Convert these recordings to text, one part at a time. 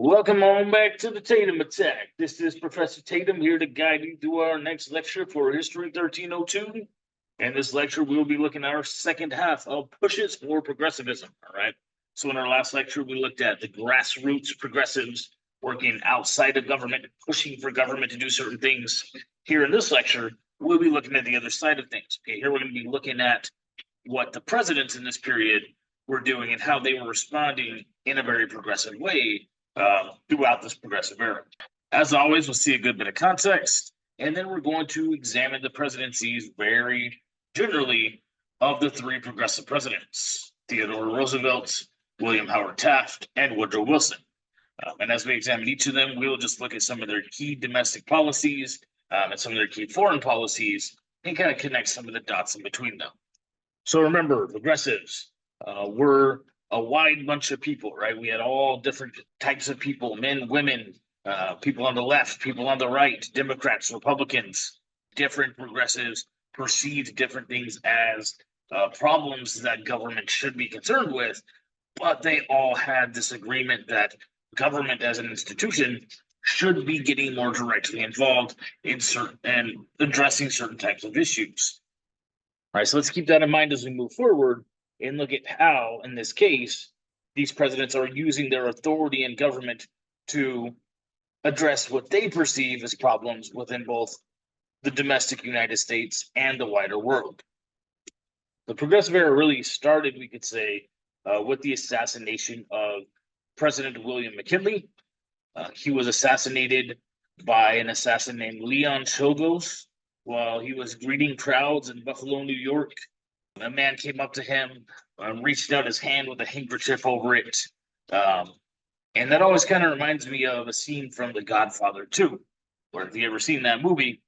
Welcome on back to the Tatum Attack. This is Professor Tatum here to guide you through our next lecture for History 1302. And this lecture, we'll be looking at our second half of Pushes for Progressivism. All right. So in our last lecture, we looked at the grassroots progressives working outside of government, pushing for government to do certain things. Here in this lecture, we'll be looking at the other side of things. Okay, here we're going to be looking at what the presidents in this period were doing and how they were responding in a very progressive way throughout this progressive era. As always, we'll see a good bit of context, and then we're going to examine the presidencies very generally of the three progressive presidents: Theodore Roosevelt, William Howard Taft, and Woodrow Wilson. And as we examine each of them, we'll just look at some of their key domestic policies and some of their key foreign policies and kind of connect some of the dots in between them. So remember, progressives were a wide bunch of people, right? We had all different types of people: men, women, people on the left, people on the right, Democrats, Republicans. Different progressives perceived different things as problems that government should be concerned with, but they all had this agreement that government as an institution should be getting more directly involved in certain and addressing certain types of issues. All right, so let's keep that in mind as we move forward and look at how, in this case, these presidents are using their authority in government to address what they perceive as problems within both the domestic United States and the wider world. The progressive era really started, we could say, with the assassination of President William McKinley. He was assassinated by an assassin named Leon Czolgosz while he was greeting crowds in Buffalo, New York. A man came up to him, reached out his hand with a handkerchief over it. And that always kind of reminds me of a scene from The Godfather 2, where if you ever seen that movie,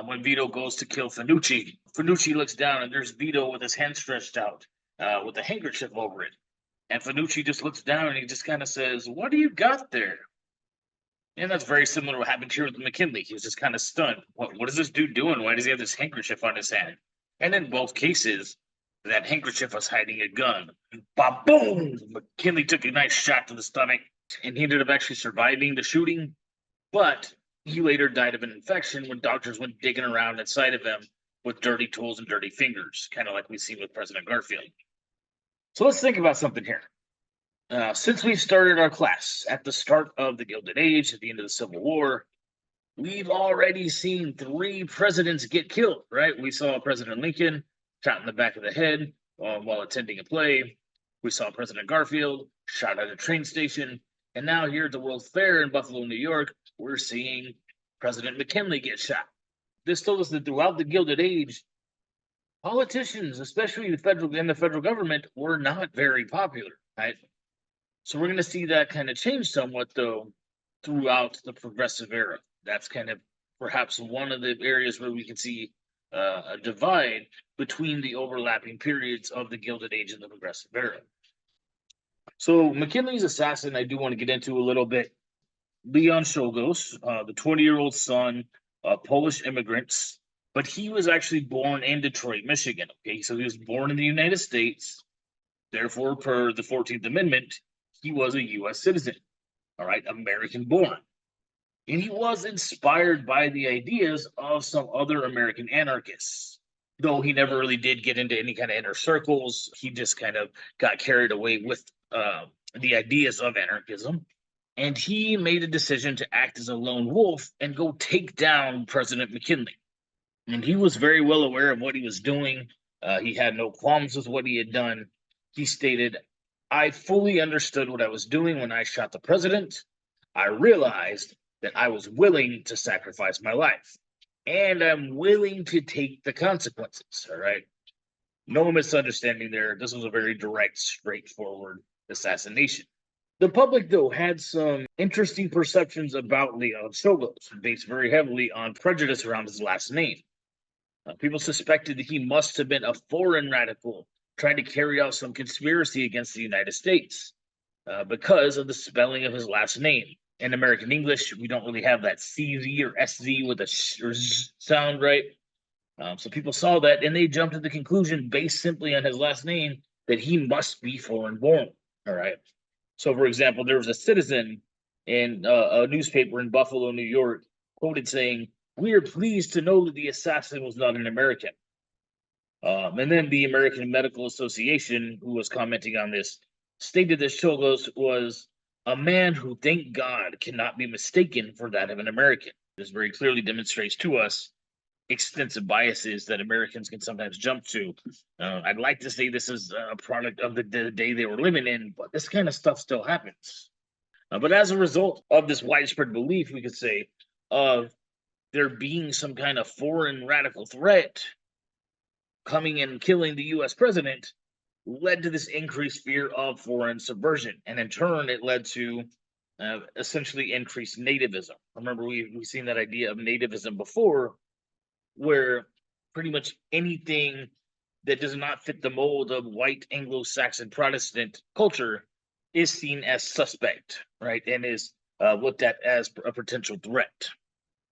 when Vito goes to kill Fanucci, Fanucci looks down and there's Vito with his hand stretched out with a handkerchief over it. And Fanucci just looks down and he just kind of says, "What do you got there?" And that's very similar to what happened here with McKinley. He was just kind of stunned. What is this dude doing? Why does he have this handkerchief on his hand? And in both cases, that handkerchief was hiding a gun. Ba-boom! McKinley took a nice shot to the stomach, and he ended up actually surviving the shooting. But he later died of an infection when doctors went digging around inside of him with dirty tools and dirty fingers, kind of like we see with President Garfield. So let's think about something here. Since we started our class at the start of the Gilded Age, at the end of the Civil War, we've already seen 3 presidents get killed, right? We saw President Lincoln shot in the back of the head while attending a play. We saw President Garfield shot at a train station. And now here at the World's Fair in Buffalo, New York, we're seeing President McKinley get shot. This told us that throughout the Gilded Age, politicians, especially the federal government, were not very popular, right? So we're going to see that kind of change somewhat, though, throughout the progressive era. That's kind of perhaps one of the areas where we can see a divide between the overlapping periods of the Gilded Age and the progressive era. So McKinley's assassin, I do want to get into a little bit. Leon Czolgosz, the 20-year-old son of Polish immigrants, but he was actually born in Detroit, Michigan. Okay, so he was born in the United States. Therefore, per the 14th Amendment, he was a U.S. citizen, all right, American born. And he was inspired by the ideas of some other American anarchists. Though he never really did get into any kind of inner circles, he just kind of got carried away with the ideas of anarchism. And he made a decision to act as a lone wolf and go take down President McKinley. And he was very well aware of what he was doing. He had no qualms with what he had done. He stated, "I fully understood what I was doing when I shot the president. I realized that I was willing to sacrifice my life, and I'm willing to take the consequences." All right. No misunderstanding there. This was a very direct, straightforward assassination. The public, though, had some interesting perceptions about Leon Czolgosz, based very heavily on prejudice around his last name. People suspected that he must have been a foreign radical trying to carry out some conspiracy against the United States because of the spelling of his last name. In American English, we don't really have that CZ or SZ with a sh or z sound, right? So people saw that and they jumped to the conclusion, based simply on his last name, that he must be foreign born. All right. So, for example, there was a citizen in a newspaper in Buffalo, New York, quoted saying, "We are pleased to know that the assassin was not an American." And then the American Medical Association, who was commenting on this, stated that Chogos was a man who, thank God, cannot be mistaken for that of an American. This very clearly demonstrates to us extensive biases that Americans can sometimes jump to. I'd like to say this is a product of the day they were living in, but this kind of stuff still happens. But as a result of this widespread belief, we could say, of there being some kind of foreign radical threat coming and killing the US president, led to this increased fear of foreign subversion. And in turn, it led to essentially increased nativism. Remember, we've seen that idea of nativism before, where pretty much anything that does not fit the mold of white Anglo-Saxon Protestant culture is seen as suspect, right? And is looked at as a potential threat.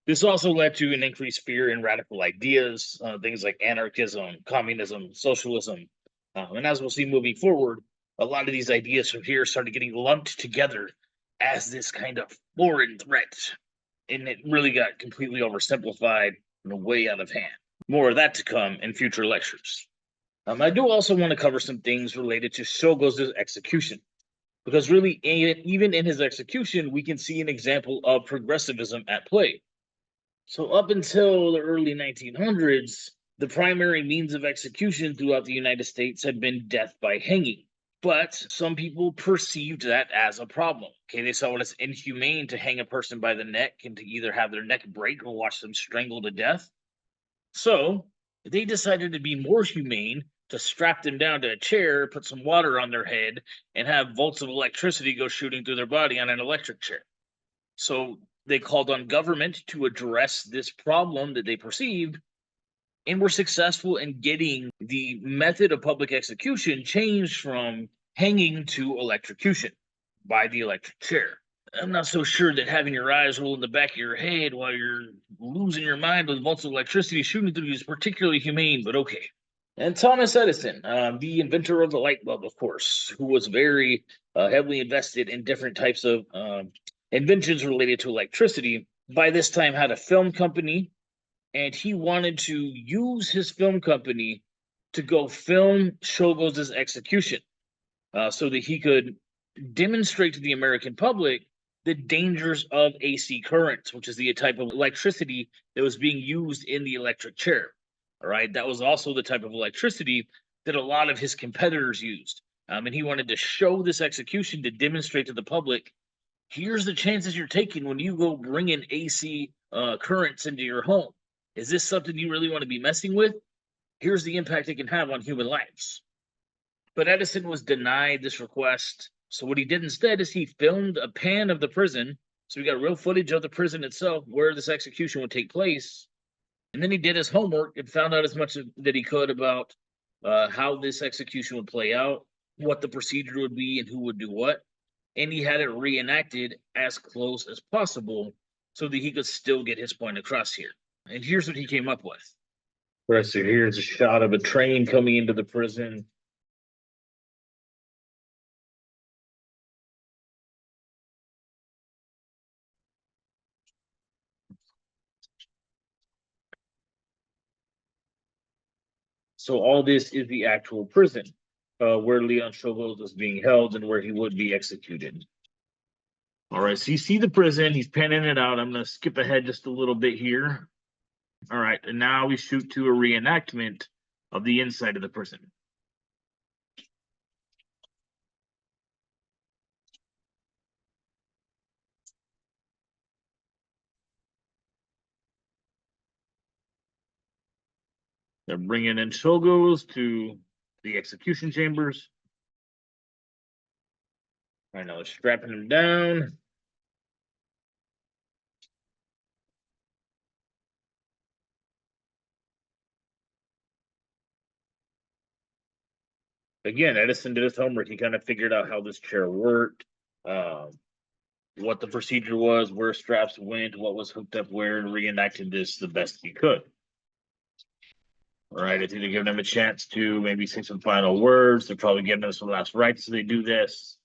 This also led to an increased fear in radical ideas, things like anarchism, communism, socialism. And as we'll see moving forward, a lot of these ideas from here started getting lumped together as this kind of foreign threat. And it really got completely oversimplified and way out of hand. More of that to come in future lectures. I do also want to cover some things related to Chogos' execution, because really, even in his execution, we can see an example of progressivism at play. So up until the early 1900s, the primary means of execution throughout the United States had been death by hanging. But some people perceived that as a problem. Okay, they saw it as inhumane to hang a person by the neck and to either have their neck break or watch them strangle to death. So they decided to be more humane, to strap them down to a chair, put some water on their head, and have volts of electricity go shooting through their body on an electric chair. So they called on government to address this problem that they perceived, and were successful in getting the method of public execution changed from hanging to electrocution by the electric chair. I'm not so sure that having your eyes roll in the back of your head while you're losing your mind with volts of electricity shooting through you is particularly humane, but okay. And Thomas Edison, the inventor of the light bulb, of course, who was very heavily invested in different types of inventions related to electricity, by this time had a film company, and he wanted to use his film company to go film Chogos' execution so that he could demonstrate to the American public the dangers of AC currents, which is the type of electricity that was being used in the electric chair. All right, that was also the type of electricity that a lot of his competitors used. And he wanted to show this execution to demonstrate to the public, here's the chances you're taking when you go bring in AC currents into your home. Is this something you really want to be messing with? Here's the impact it can have on human lives. But Edison was denied this request. So what he did instead is he filmed a pan of the prison. So we got real footage of the prison itself where this execution would take place. And then he did his homework and found out as much that he could about how this execution would play out, what the procedure would be, and who would do what. And he had it reenacted as close as possible so that he could still get his point across here. And here's what he came up with. Right, so here's a shot of a train coming into the prison. So all this is the actual prison where Leon Chogos was being held and where he would be executed. All right, so you see the prison, he's panning it out. I'm going to skip ahead just a little bit here. All right, and now we shoot to a reenactment of the inside of the prison. They're bringing in Chogos to the execution chambers. I know, strapping him down. Again, Edison did his homework. He kind of figured out how this chair worked, what the procedure was, where straps went, what was hooked up where, and reenacted this the best he could. All right, it's either giving them a chance to maybe say some final words. They're probably giving them some last rites as they do this.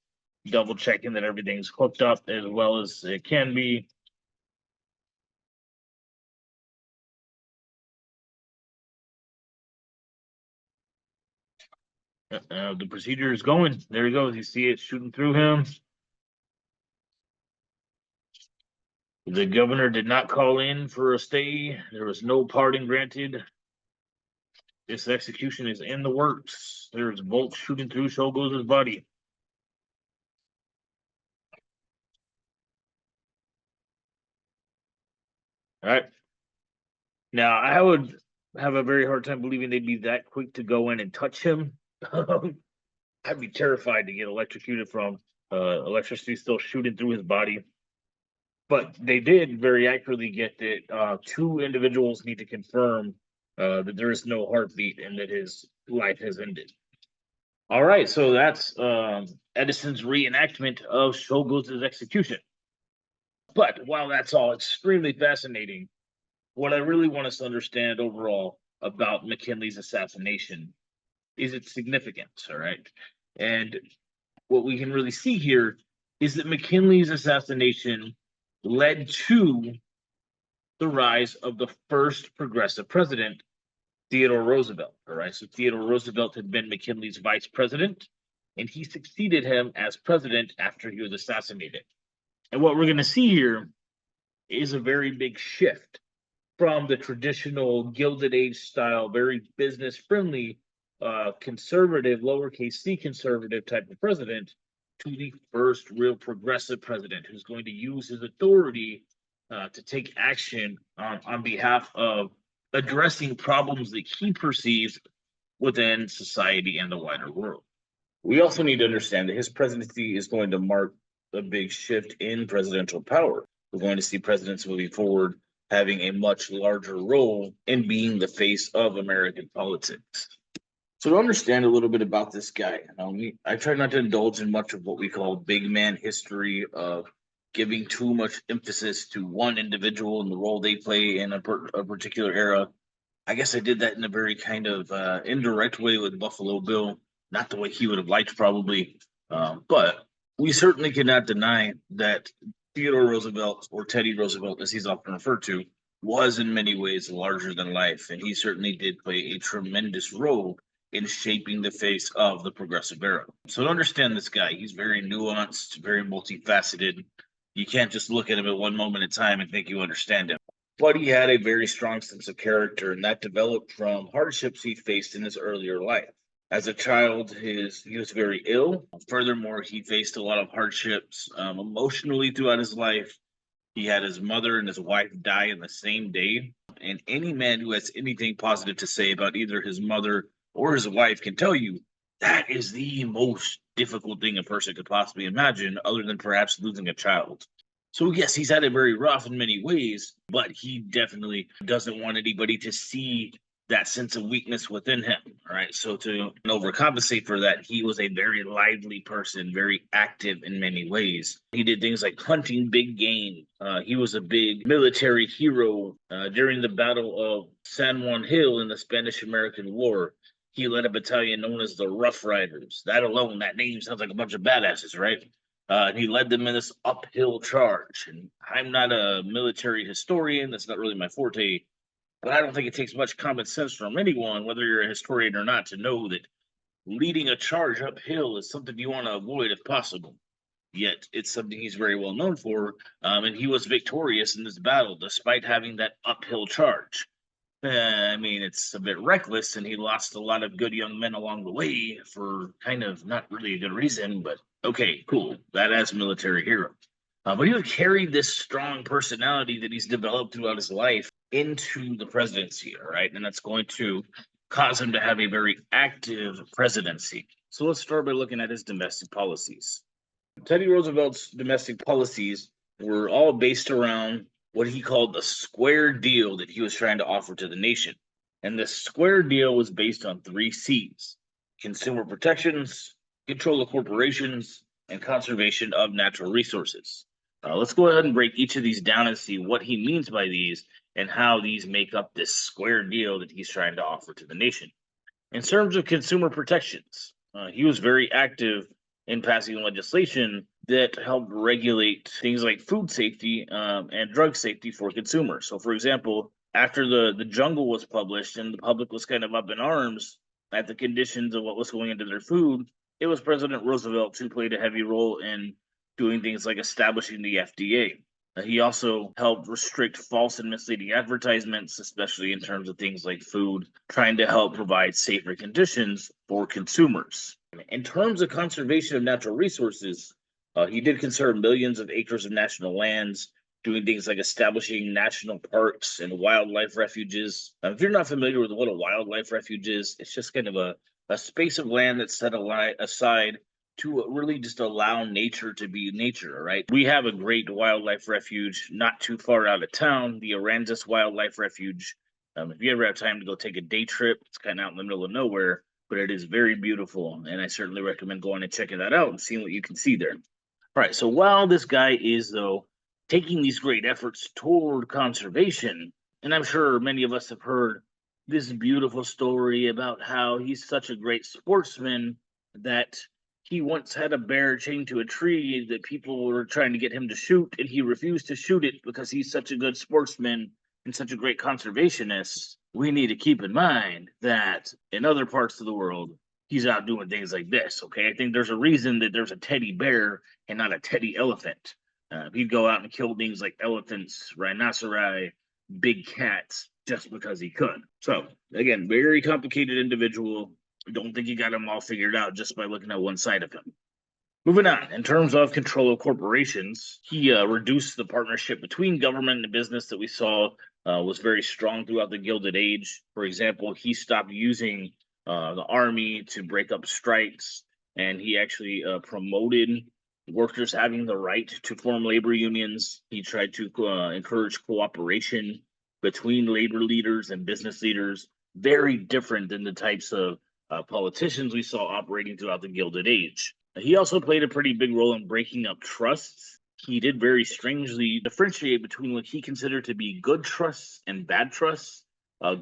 double checking that everything's hooked up as well as it can be. The procedure is going. There he goes. You see it shooting through him. The governor did not call in for a stay. There was no pardon granted. This execution is in the works. There's bolts shooting through Shogo's body. All right. Now, I would have a very hard time believing they'd be that quick to go in and touch him. I'd be terrified to get electrocuted from electricity still shooting through his body. But they did very accurately get that two individuals need to confirm that there is no heartbeat and that his life has ended. All right, so that's Edison's reenactment of Shogo's execution. But while that's all extremely fascinating, what I really want us to understand overall about McKinley's assassination is its significance, all right? And what we can really see here is that McKinley's assassination led to the rise of the first progressive president, Theodore Roosevelt, all right? So Theodore Roosevelt had been McKinley's vice president, and he succeeded him as president after he was assassinated. And what we're going to see here is a very big shift from the traditional Gilded Age style, very business friendly, conservative, lowercase c conservative type of president to the first real progressive president who's going to use his authority to take action on behalf of addressing problems that he perceives within society and the wider world. We also need to understand that his presidency is going to mark a big shift in presidential power. We're going to see presidents moving forward having a much larger role in being the face of American politics. So to understand a little bit about this guy, I try not to indulge in much of what we call big man history of giving too much emphasis to one individual and the role they play in a particular era. I guess I did that in a very kind of indirect way with Buffalo Bill, not the way he would have liked probably, but we certainly cannot deny that Theodore Roosevelt, or Teddy Roosevelt, as he's often referred to, was in many ways larger than life, and he certainly did play a tremendous role in shaping the face of the progressive era. So to understand this guy, he's very nuanced, very multifaceted. You can't just look at him at one moment in time and think you understand him. But he had a very strong sense of character, and that developed from hardships he faced in his earlier life. As a child, he was very ill. Furthermore, he faced a lot of hardships emotionally throughout his life. He had his mother and his wife die in the same day. And any man who has anything positive to say about either his mother or his wife can tell you that is the most difficult thing a person could possibly imagine, other than perhaps losing a child. So yes, he's had it very rough in many ways, but he definitely doesn't want anybody to see that sense of weakness within him. All right. So to overcompensate for that, he was a very lively person, very active in many ways. He did things like hunting big game. He was a big military hero during the Battle of San Juan Hill in the Spanish-American War. He led a battalion known as the Rough Riders. That alone, that name sounds like a bunch of badasses, right? And he led them in this uphill charge. And I'm not a military historian. That's not really my forte. But I don't think it takes much common sense from anyone, whether you're a historian or not, to know that leading a charge uphill is something you want to avoid if possible. Yet it's something he's very well known for, and he was victorious in this battle despite having that uphill charge. I mean, it's a bit reckless, and he lost a lot of good young men along the way for kind of not really a good reason, but okay, cool. That as military hero. But he carried this strong personality that he's developed throughout his life into the presidency, all right? And that's going to cause him to have a very active presidency. So let's start by looking at his domestic policies. Teddy Roosevelt's domestic policies were all based around what he called the square deal that he was trying to offer to the nation. And the square deal was based on 3 C's: consumer protections, control of corporations, and conservation of natural resources. Let's go ahead and break each of these down and see what he means by these and how these make up this square deal that he's trying to offer to the nation. In terms of consumer protections, he was very active in passing legislation that helped regulate things like food safety and drug safety for consumers. So, for example, after the Jungle was published and the public was kind of up in arms at the conditions of what was going into their food, it was President Roosevelt who played a heavy role in doing things like establishing the FDA. He also helped restrict false and misleading advertisements, especially in terms of things like food, trying to help provide safer conditions for consumers. In terms of conservation of natural resources, he did conserve millions of acres of national lands, doing things like establishing national parks and wildlife refuges. If you're not familiar with what a wildlife refuge is, it's just kind of a space of land that's set aside to really just allow nature to be nature, right? We have a great wildlife refuge not too far out of town, the Aransas Wildlife Refuge. If you ever have time to go take a day trip, it's kind of out in the middle of nowhere, but it is very beautiful, and I certainly recommend going and checking that out and seeing what you can see there. All right, so while this guy is, though, taking these great efforts toward conservation, and I'm sure many of us have heard this beautiful story about how he's such a great sportsman that he once had a bear chained to a tree that people were trying to get him to shoot, and he refused to shoot it because he's such a good sportsman and such a great conservationist. We need to keep in mind that in other parts of the world, he's out doing things like this. Okay, I think there's a reason that there's a teddy bear and not a teddy elephant. He'd go out and kill things like elephants, rhinoceri, big cats, just because he could. So, again, very complicated individual. Don't think you got him all figured out just by looking at one side of him. Moving on, in terms of control of corporations, he reduced the partnership between government and business that we saw was very strong throughout the Gilded Age. For example, he stopped using the army to break up strikes, and he actually promoted workers having the right to form labor unions. He tried to encourage cooperation between labor leaders and business leaders, very different than the types of politicians we saw operating throughout the Gilded Age. He also played a pretty big role in breaking up trusts. He did very strangely differentiate between what he considered to be good trusts and bad trusts.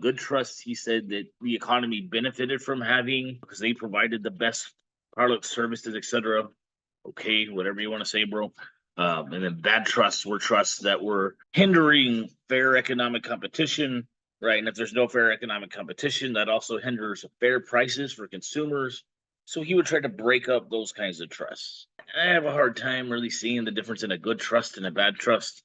Good trusts, he said that the economy benefited from having because they provided the best products, services, etc. Okay, whatever you want to say, bro. And then bad trusts were trusts that were hindering fair economic competition, right? And if there's no fair economic competition, that also hinders fair prices for consumers. So he would try to break up those kinds of trusts. I have a hard time really seeing the difference in a good trust and a bad trust.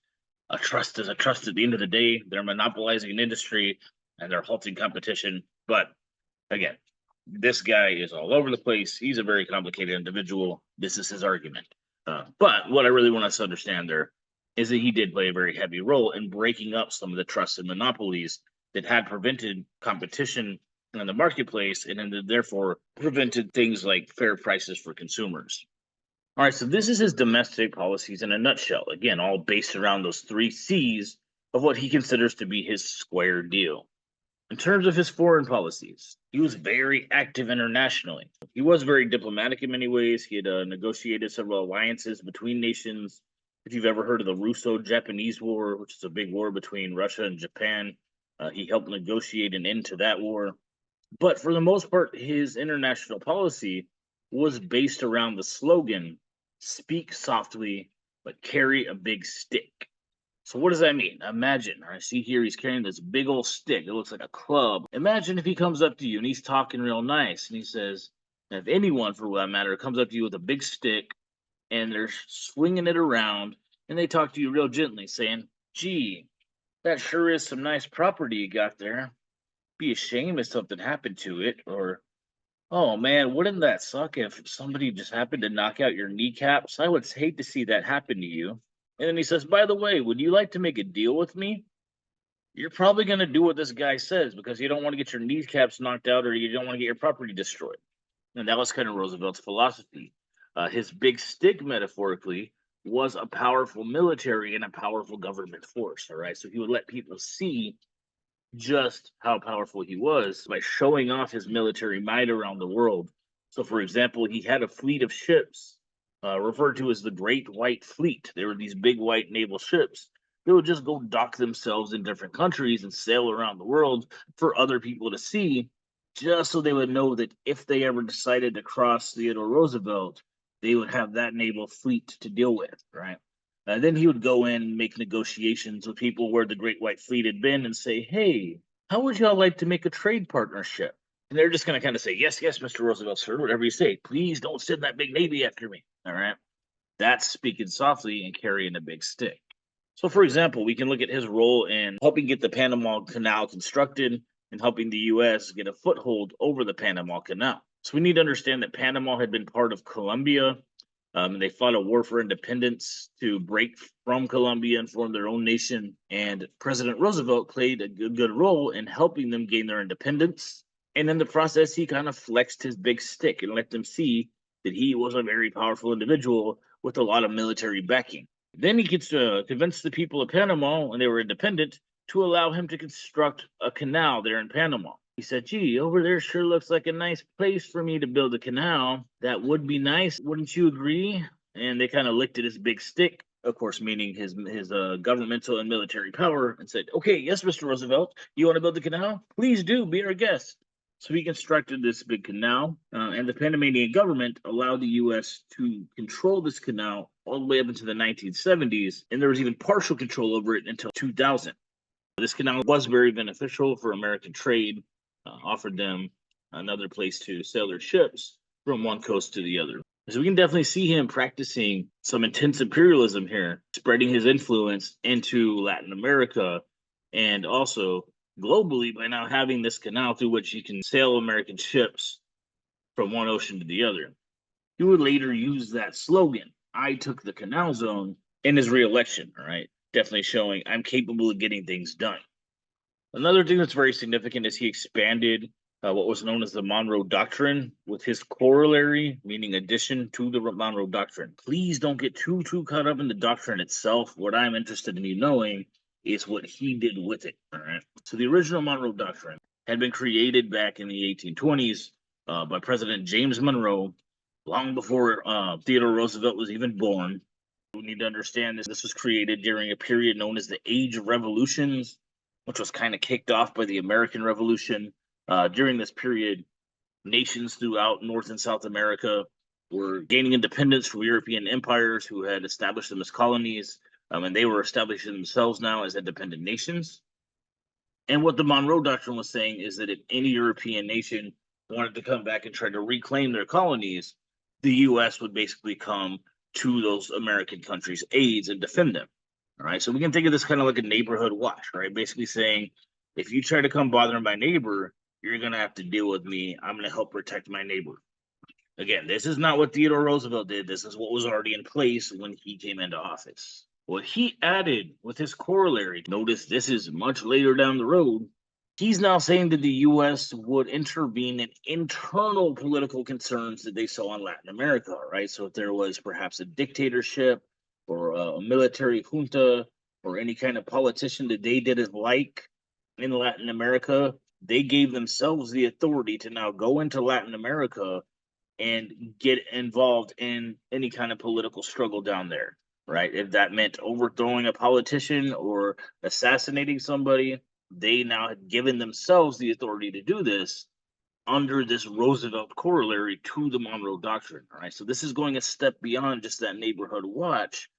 A trust is a trust at the end of the day. They're monopolizing an industry and they're halting competition. But again, this guy is all over the place. He's a very complicated individual. This is his argument. But what I really want us to understand there is that he did play a very heavy role in breaking up some of the trusts and monopolies that had prevented competition in the marketplace and therefore prevented things like fair prices for consumers. All right, so this is his domestic policies in a nutshell. Again, all based around those 3 C's of what he considers to be his square deal. In terms of his foreign policies, he was very active internationally. He was very diplomatic in many ways. He had negotiated several alliances between nations. If you've ever heard of the Russo-Japanese War, which is a big war between Russia and Japan, he helped negotiate an end to that war. But for the most part, his international policy was based around the slogan, "Speak softly, but carry a big stick." So what does that mean? Imagine, I see here he's carrying this big old stick. It looks like a club. Imagine if he comes up to you and he's talking real nice and he says, if anyone for that matter comes up to you with a big stick and they're swinging it around and they talk to you real gently saying, "Gee, that sure is some nice property you got there. Be a shame if something happened to it," or, "Oh man, wouldn't that suck if somebody just happened to knock out your kneecaps? I would hate to see that happen to you." And then he says, "By the way, would you like to make a deal with me?" You're probably going to do what this guy says because you don't want to get your kneecaps knocked out or you don't want to get your property destroyed. And that was kind of Roosevelt's philosophy. His big stick, metaphorically, was a powerful military and a powerful government force. All right. So he would let people see just how powerful he was by showing off his military might around the world. So, for example, he had a fleet of ships referred to as the Great White Fleet. They were these big white naval ships. They would just go dock themselves in different countries and sail around the world for other people to see, just so they would know that if they ever decided to cross Theodore Roosevelt, they would have that naval fleet to deal with, right? Then he would go in and make negotiations with people where the Great White Fleet had been and say, hey, how would y'all like to make a trade partnership? And they're just going to kind of say, yes, yes, Mr. Roosevelt, sir, whatever you say. Please don't send that big Navy after me, all right? That's speaking softly and carrying a big stick. So, for example, we can look at his role in helping get the Panama Canal constructed and helping the U.S. get a foothold over the Panama Canal. So we need to understand that Panama had been part of Colombia. They fought a war for independence to break from Colombia and form their own nation. And President Roosevelt played a good role in helping them gain their independence. And in the process, he kind of flexed his big stick and let them see that he was a very powerful individual with a lot of military backing. Then he gets to convince the people of Panama, when they were independent, to allow him to construct a canal there in Panama. He said, gee, over there sure looks like a nice place for me to build a canal. That would be nice. Wouldn't you agree? And they kind of licked at his big stick, of course, meaning his governmental and military power, and said, okay, yes, Mr. Roosevelt, you want to build the canal? Please do, be our guest. So he constructed this big canal, and the Panamanian government allowed the U.S. to control this canal all the way up into the 1970s, and there was even partial control over it until 2000. This canal was very beneficial for American trade, offered them another place to sail their ships from one coast to the other. So we can definitely see him practicing some intense imperialism here, spreading his influence into Latin America and also globally by now having this canal through which you can sail American ships from one ocean to the other. He would later use that slogan, I took the canal zone, in his reelection, all right? Definitely showing I'm capable of getting things done. Another thing that's very significant is he expanded what was known as the Monroe Doctrine with his corollary, meaning addition to the Monroe Doctrine. Please don't get too caught up in the doctrine itself. What I'm interested in you knowing is what he did with it, all right? So the original Monroe Doctrine had been created back in the 1820s by President James Monroe, long before Theodore Roosevelt was even born. We need to understand this was created during a period known as the Age of Revolutions, which was kind of kicked off by the American Revolution. During this period, nations throughout North and South America were gaining independence from European empires who had established them as colonies, and they were establishing themselves now as independent nations. And what the Monroe Doctrine was saying is that if any European nation wanted to come back and try to reclaim their colonies, the U.S. would basically come to those American countries' aids and defend them. All right, so we can think of this kind of like a neighborhood watch, right? Basically saying, if you try to come bother my neighbor, you're going to have to deal with me. I'm going to help protect my neighbor. Again, this is not what Theodore Roosevelt did. This is what was already in place when he came into office. What he added with his corollary, notice this is much later down the road, he's now saying that the U.S. would intervene in internal political concerns that they saw in Latin America, right? So if there was perhaps a dictatorship or a military junta or any kind of politician that they didn't like in Latin America, they gave themselves the authority to now go into Latin America and get involved in any kind of political struggle down there, right? If that meant overthrowing a politician or assassinating somebody, they now had given themselves the authority to do this under this Roosevelt corollary to the Monroe Doctrine, all right? So this is going a step beyond just that neighborhood watch.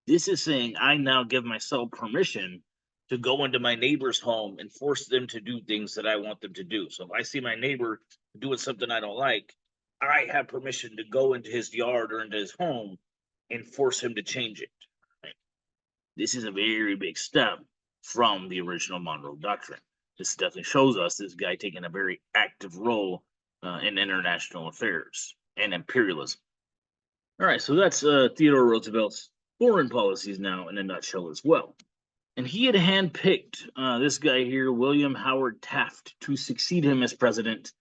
This is saying I now give myself permission to go into my neighbor's home and force them to do things that I want them to do. So if I see my neighbor doing something I don't like, I have permission to go into his yard or into his home and force him to change it. Right? This is a very big step from the original Monroe Doctrine. This definitely shows us this guy taking a very active role in international affairs and imperialism. All right, so that's Theodore Roosevelt's foreign policies now in a nutshell as well. And he had handpicked this guy here, William Howard Taft, to succeed him as president.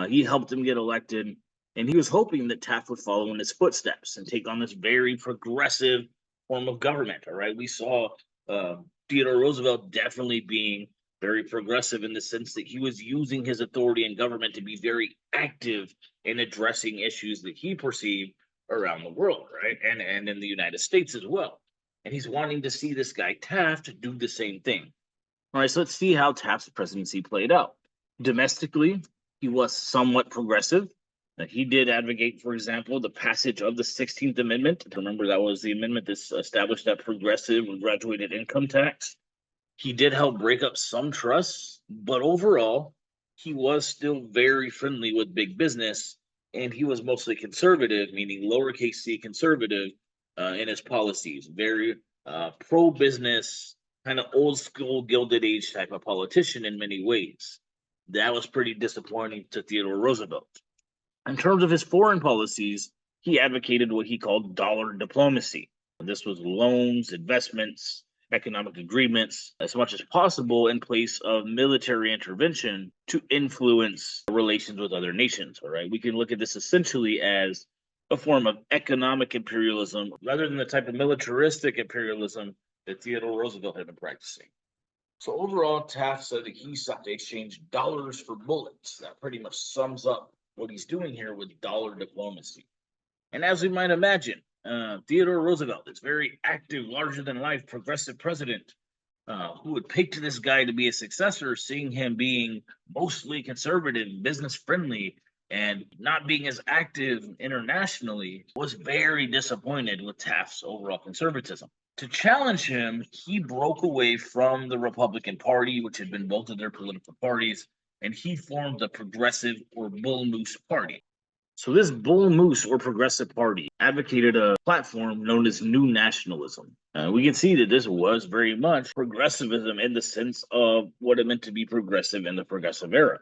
He helped him get elected, and he was hoping that Taft would follow in his footsteps and take on this very progressive form of government. All right, we saw Theodore Roosevelt definitely being very progressive in the sense that he was using his authority in government to be very active in addressing issues that he perceived around the world, right? And in the United States as well. And he's wanting to see this guy Taft do the same thing. All right, so let's see how Taft's presidency played out. Domestically, he was somewhat progressive. He did advocate, for example, the passage of the 16th Amendment. Remember, that was the amendment that established that progressive graduated income tax. He did help break up some trusts, but overall, he was still very friendly with big business, and he was mostly conservative, meaning lowercase c conservative in his policies. Very pro business, kind of old school Gilded Age type of politician in many ways. That was pretty disappointing to Theodore Roosevelt. In terms of his foreign policies, he advocated what he called dollar diplomacy. This was loans, investments, economic agreements, as much as possible in place of military intervention to influence relations with other nations. All right, we can look at this essentially as a form of economic imperialism rather than the type of militaristic imperialism that Theodore Roosevelt had been practicing. So overall, Taft said that he sought to exchange dollars for bullets. That pretty much sums up what he's doing here with dollar diplomacy. And as we might imagine, Theodore Roosevelt, this very active, larger than life progressive president, who would pick to this guy to be a successor, seeing him being mostly conservative, business friendly, and not being as active internationally, was very disappointed with Taft's overall conservatism. To challenge him, he broke away from the Republican Party, which had been both of their political parties, and he formed the Progressive or Bull Moose Party. So this Bull Moose or Progressive Party advocated a platform known as New Nationalism. We can see that this was very much progressivism in the sense of what it meant to be progressive in the progressive era.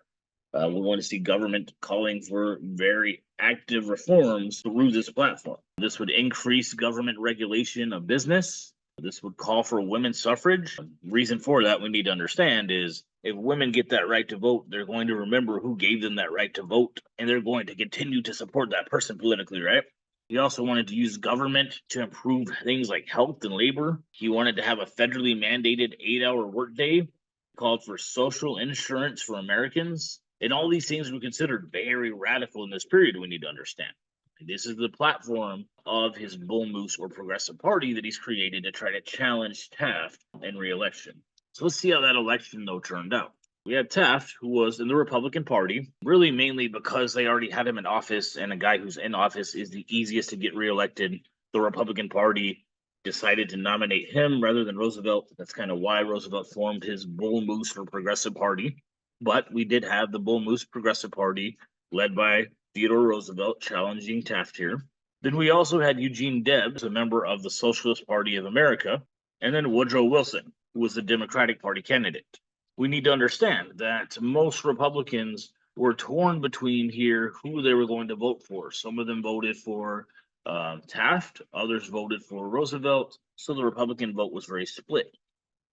We want to see government calling for very active reforms through this platform. This would increase government regulation of business. This would call for women's suffrage. Reason for that we need to understand is if women get that right to vote, they're going to remember who gave them that right to vote, and they're going to continue to support that person politically, right? He also wanted to use government to improve things like health and labor. He wanted to have a federally mandated 8-hour workday, called for social insurance for Americans. And all these things were considered very radical in this period, we need to understand. This is the platform of his Bull Moose or Progressive Party that he's created to try to challenge Taft in re-election. So let's see how that election, though, turned out. We had Taft, who was in the Republican Party, really mainly because they already had him in office, and a guy who's in office is the easiest to get reelected. The Republican Party decided to nominate him rather than Roosevelt. That's kind of why Roosevelt formed his Bull Moose or Progressive Party. But we did have the Bull Moose Progressive Party led by Theodore Roosevelt challenging Taft here. Then we also had Eugene Debs, a member of the Socialist Party of America, and then Woodrow Wilson, who was the Democratic Party candidate. We need to understand that most Republicans were torn between here who they were going to vote for. Some of them voted for Taft, others voted for Roosevelt, so the Republican vote was very split.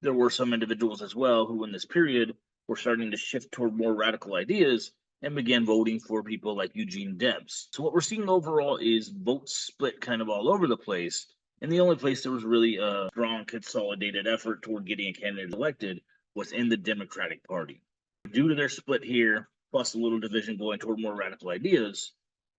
There were some individuals as well who in this period were starting to shift toward more radical ideas and began voting for people like Eugene Debs. So what we're seeing overall is votes split kind of all over the place. And the only place there was really a strong consolidated effort toward getting a candidate elected was in the Democratic Party. Due to their split here, plus a little division going toward more radical ideas,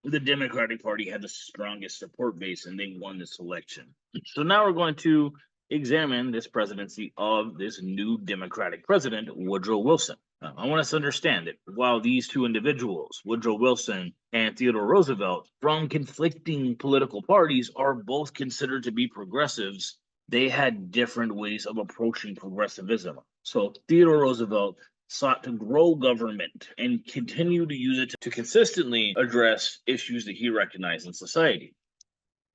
the Democratic Party had the strongest support base and they won this election. So now we're going to examine this presidency of this new Democratic president, Woodrow Wilson. I want us to understand that while these two individuals, Woodrow Wilson and Theodore Roosevelt, from conflicting political parties, are both considered to be progressives, they had different ways of approaching progressivism. So Theodore Roosevelt sought to grow government and continue to use it to consistently address issues that he recognized in society.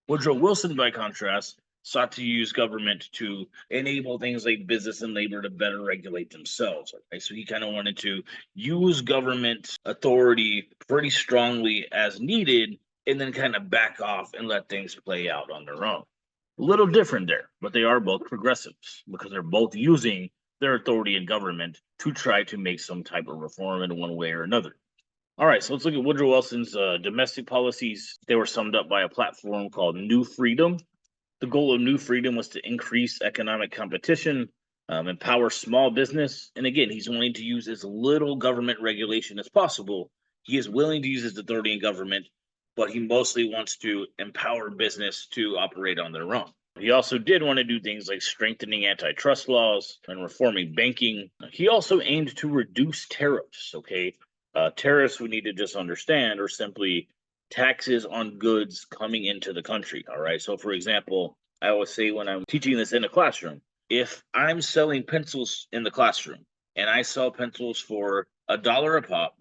Woodrow Wilson, by contrast, sought to use government to enable things like business and labor to better regulate themselves. Okay? So he kind of wanted to use government authority pretty strongly as needed and then kind of back off and let things play out on their own. A little different there, but they are both progressives because they're both using their authority in government to try to make some type of reform in one way or another. All right, so let's look at Woodrow Wilson's domestic policies. They were summed up by a platform called New Freedom. The goal of New Freedom was to increase economic competition, empower small business. And again, he's wanting to use as little government regulation as possible. He is willing to use his authority in government, but he mostly wants to empower business to operate on their own. He also did want to do things like strengthening antitrust laws and reforming banking. He also aimed to reduce tariffs, okay? Tariffs, we need to just understand, are simply taxes on goods coming into the country. All right. So, for example, I always say when I'm teaching this in a classroom, if I'm selling pencils in the classroom and I sell pencils for $1 a pop,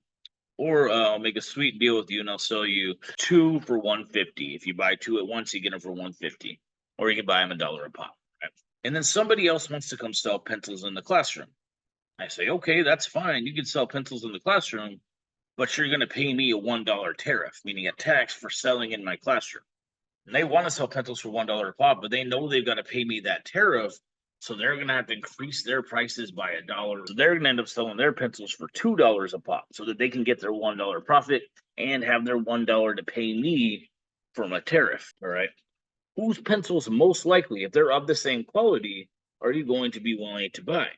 or I'll make a sweet deal with you and I'll sell you two for 150. If you buy two at once, you get them for 150, or you can buy them $1 a pop. Right? And then somebody else wants to come sell pencils in the classroom. I say, okay, that's fine. You can sell pencils in the classroom, but you're going to pay me a $1 tariff, meaning a tax for selling in my classroom. And they want to sell pencils for $1 a pop, but they know they've got to pay me that tariff. So they're going to have to increase their prices by $1. So they're going to end up selling their pencils for $2 a pop so that they can get their $1 profit and have their $1 to pay me from a tariff. All right. Whose pencils most likely, if they're of the same quality, are you going to be willing to buy?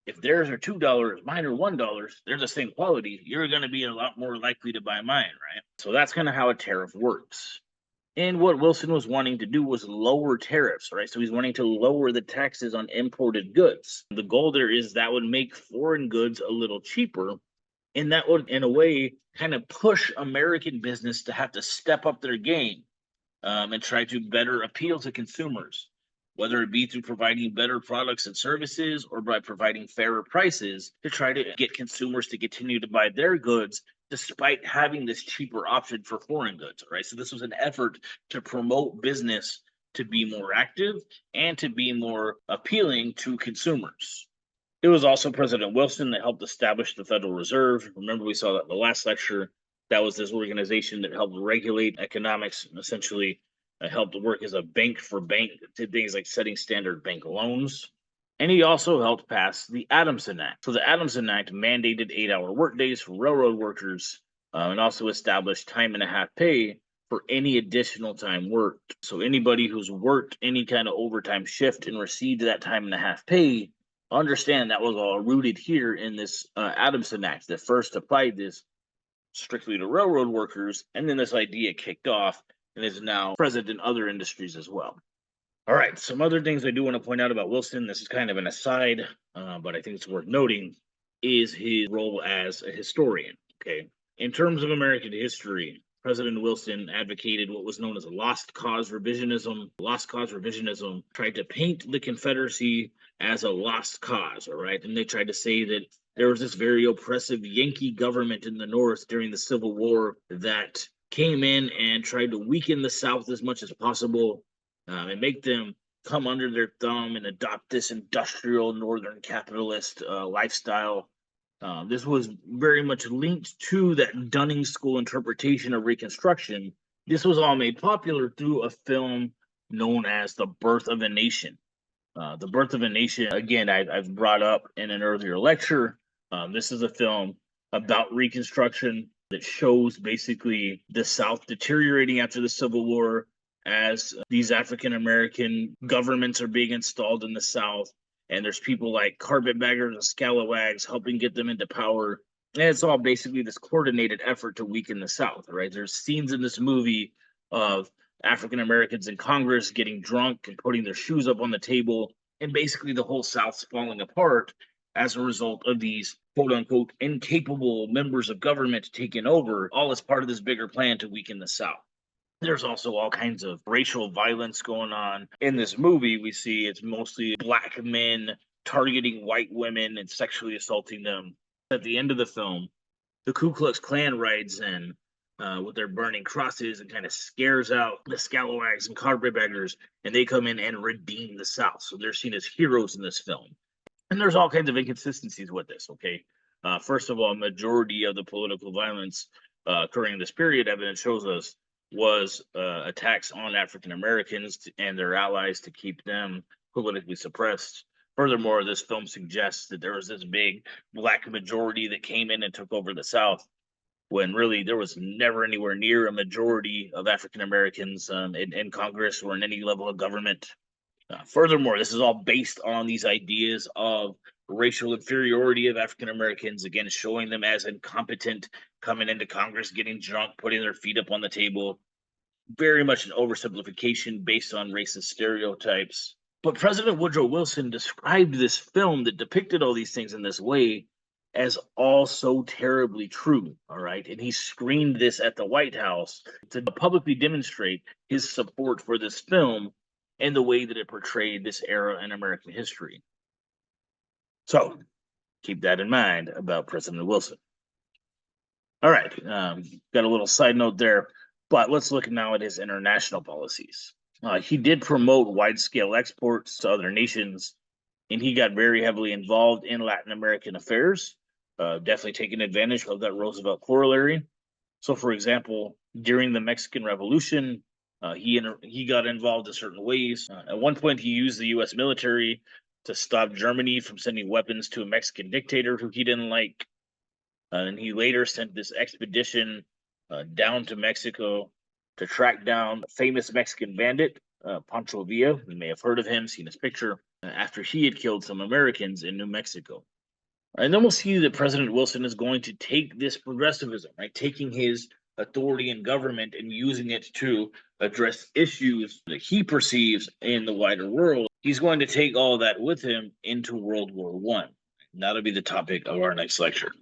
If theirs are $2, mine are $1, they're the same quality, you're going to be a lot more likely to buy mine, right? So that's kind of how a tariff works. And what Wilson was wanting to do was lower tariffs, right? So he's wanting to lower the taxes on imported goods. The goal there is that would make foreign goods a little cheaper. And that would, in a way, kind of push American business to have to step up their game and try to better appeal to consumers, whether it be through providing better products and services or by providing fairer prices to try to get consumers to continue to buy their goods despite having this cheaper option for foreign goods, right? So this was an effort to promote business to be more active and to be more appealing to consumers. It was also President Wilson that helped establish the Federal Reserve. Remember, we saw that in the last lecture. That was this organization that helped regulate economics and essentially helped work as a bank for bank, did things like setting standard bank loans. And he also helped pass the Adamson Act. So the Adamson Act mandated 8-hour workdays for railroad workers and also established time and a half pay for any additional time worked. So anybody who's worked any kind of overtime shift and received that time and a half pay, understand that was all rooted here in this Adamson Act that first applied this strictly to railroad workers, and then this idea kicked off and is now present in other industries as well. All right, some other things I do want to point out about Wilson, this is kind of an aside, but I think it's worth noting, is his role as a historian, okay? In terms of American history, President Wilson advocated what was known as lost cause revisionism. Lost cause revisionism tried to paint the Confederacy as a lost cause, all right? And they tried to say that there was this very oppressive Yankee government in the North during the Civil War that came in and tried to weaken the South as much as possible and make them come under their thumb and adopt this industrial Northern capitalist lifestyle. This was very much linked to that Dunning School interpretation of Reconstruction. This was all made popular through a film known as The Birth of a Nation. The Birth of a Nation, again, I've brought up in an earlier lecture. This is a film about Reconstruction that shows basically the South deteriorating after the Civil War as these African American governments are being installed in the South. And there's people like carpetbaggers and scalawags helping get them into power. And it's all basically this coordinated effort to weaken the South, right? There's scenes in this movie of African Americans in Congress getting drunk and putting their shoes up on the table, and basically the whole South's falling apart as a result of these quote unquote incapable members of government taking over, all as part of this bigger plan to weaken the South. There's also all kinds of racial violence going on. In this movie, we see it's mostly black men targeting white women and sexually assaulting them. At the end of the film, the Ku Klux Klan rides in with their burning crosses and kind of scares out the scalawags and carpetbaggers, and they come in and redeem the South. So they're seen as heroes in this film. And there's all kinds of inconsistencies with this, okay? First of all, majority of the political violence occurring in this period, evidence shows us, was attacks on African Americans and their allies to keep them politically suppressed. Furthermore, this film suggests that there was this big black majority that came in and took over the South, when really there was never anywhere near a majority of African Americans in Congress or in any level of government. Furthermore, this is all based on these ideas of racial inferiority of African Americans, again, showing them as incompetent, coming into Congress, getting drunk, putting their feet up on the table. Very much an oversimplification based on racist stereotypes. But President Woodrow Wilson described this film that depicted all these things in this way as all so terribly true. All right. And he screened this at the White House to publicly demonstrate his support for this film and the way that it portrayed this era in American history. So keep that in mind about President Wilson. All right. Got a little side note there, but let's look now at his international policies. He did promote wide-scale exports to other nations, and he got very heavily involved in Latin American affairs, definitely taking advantage of that Roosevelt corollary. So, for example, during the Mexican Revolution, he got involved in certain ways. At one point, he used the U.S. military to stop Germany from sending weapons to a Mexican dictator who he didn't like. And he later sent this expedition down to Mexico to track down a famous Mexican bandit, Pancho Villa. You may have heard of him, seen his picture, after he had killed some Americans in New Mexico. And then we'll see that President Wilson is going to take this progressivism, right, taking his authority in government and using it to address issues that he perceives in the wider world. He's going to take all that with him into World War I. That'll be the topic of our next lecture.